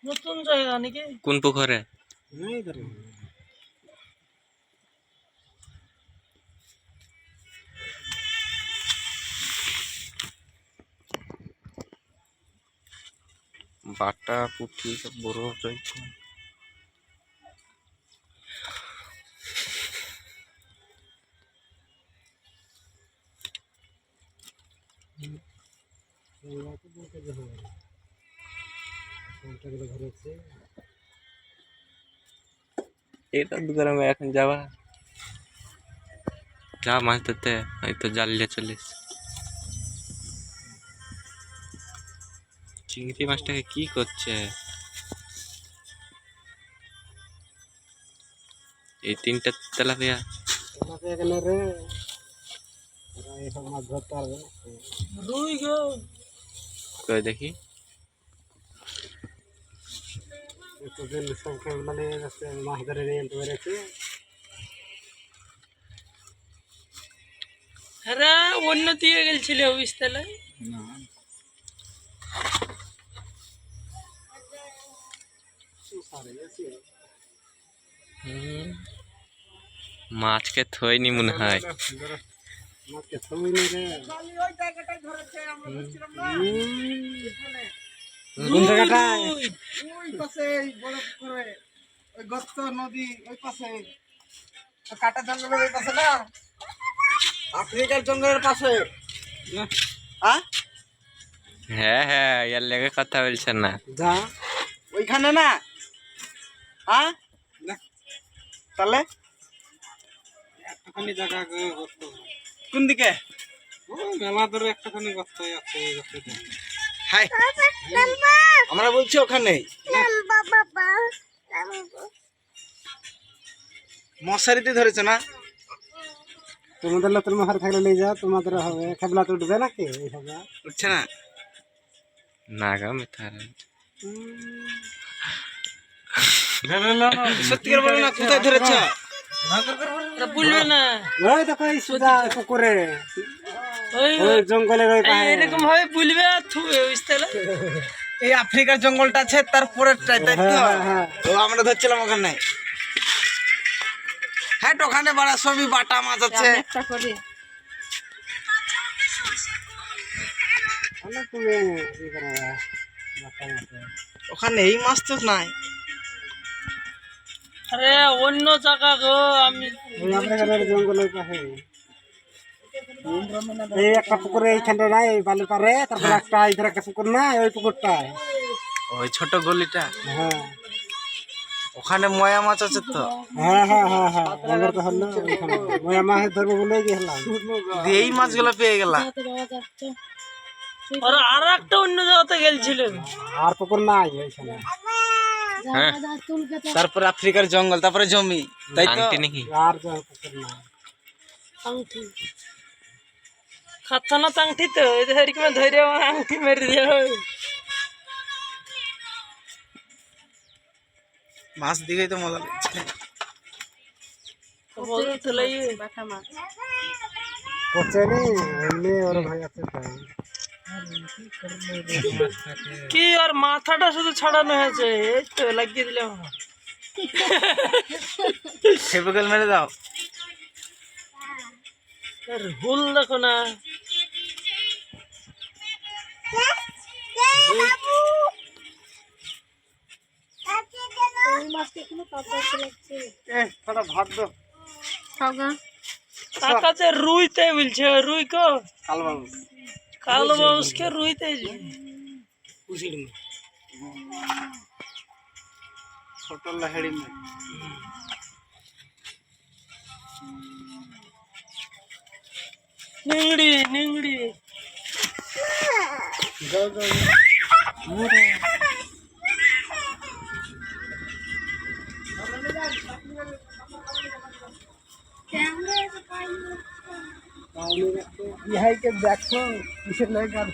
নতুন জায়গা নাকি? কোন পুকুরে? বাটা পুঁটি সব বড় রয়েছে। এটা গরমে এখন যাবা, যা মাছ ধরতে, এই তো জাল নিয়ে চলে এসছে। চিংড়ি মাছটাকে কি করছে? এই তিনটা তেলাপিয়া রুই গো, কই দেখি। মানে মাছ ধরে নিয়ে আনতে পেরেছে। হ্যাঁ অন্য দিয়ে গেছিল অফিস তাহলে। মাছকে থইনি মনে হয়। মাছকে থইনি রে। কোন জায়গাটায়? ওই পাশে বড় পুকুরে, ওই গর্ত নদী ওই পাশে, কাটা জঙ্গলের ওই পাশে না, আফ্রিকার জঙ্গলের পাশে। হ্যাঁ হ্যাঁ, ইয়ার লেগে কথা বলছেন না। যা ওইখানে না। তাহলে একটাখানি জায়গা গর্ত। কোন দিকে? মেলা ধরে একটাখানি গর্ত আছে। হাই, আমরা বলছি ওখানে মশারিতে ধরেছে না। তোমাদের নতুন মশারি থাকলে নিয়ে যাও, তোমাদের হবে। খেবলা তো উঠবে নাকি? উঠছে না। নাগা মিথ্যা। সত্যি করে বলো না, কোথায় ধরেছ? বলবে না। ওই দেখো এই সুদা পুকুরে, ওই জঙ্গলের ওই এরকম ভাবে বলবে আর থুবে বুঝতে। এই আফ্রিকার জঙ্গলটা আছে তারপরেরটাই, তাই তো? ও আমরা ধরছিলাম ওখানে। হ্যাঁ, ওখানে বড় সবই বাটা মাছ আছে। ওখানে এই মাছ তো নাই। আরে অন্য জায়গা গো, আমি জঙ্গলের পাশে এই একটা পুকুরে, এইখানটা নাই বালির পারে, তারপরে একটা ইধার একটা পুকুর না, ওই পুকুরটা, ওই ছোট গলিটা। হ্যাঁ ওখানে ময়া মাছ আছে তো। হ্যাঁ হ্যাঁ হ্যাঁ হ্যাঁ, বলর তো হলো ময়া মাছ ধরবো বলে গেলাম, এই মাছগুলো পেয়ে গেলাম। আর একটা অন্য জায়গাতে গেছিল। আর পুকুর নাই ওইখানে। হ্যাঁ, তারপরে আফ্রিকার জঙ্গল, তারপরে জমি, তাই তো? আংটি নাকি? আর পুকুর নাই। আংটি খাতা না আংটি তো এরকম ধরে আংটি মেরে দিয়ে মাছ দিকেই তো মজা লাগছে। কি আর মাথাটা শুধু ছাড়ানো হয়েছে, এই তো লাগিয়ে দিলাম। ফেবিকল মেরে দাও। হুল দেখো না। ভাত দো। কাকাতে রুইতে বলছে, রুই কো কালো বাবু, কালো বাবুকে রুইতে ছোট লাহেড়ি নিংড়ি নিংড়ি। ইহাইকে দেখো কিসের লাগে আর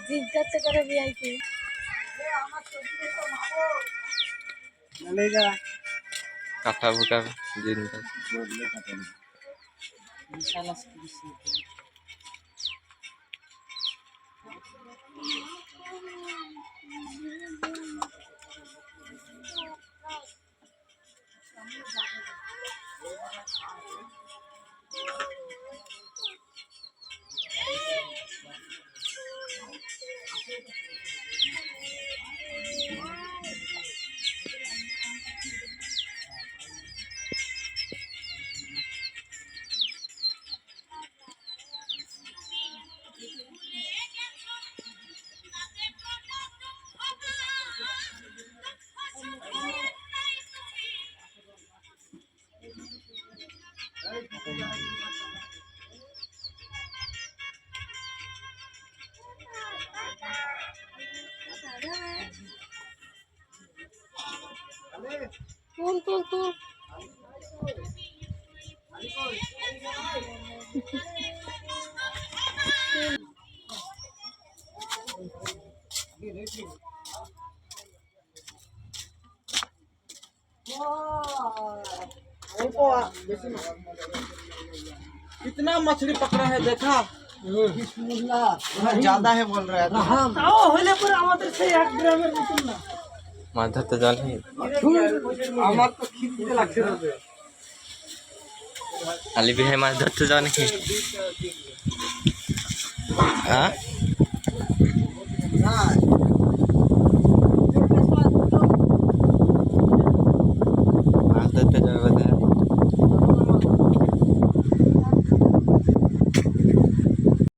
জিজ্ঞাসা করে ভিআইপি কাটা বুটা দিন। তুল कितना मछली पकड़ा है देखा? ज्यादा है बोल रहा है। তাও হইলে পরে আমাদের সেই 1 গ্রামের মতন না মাছ ধরতে জল নেই আমার তো খিদে লাগছে রে। আলি ভাই মাছ ধরতে যাও নাকি হ্যাঁ না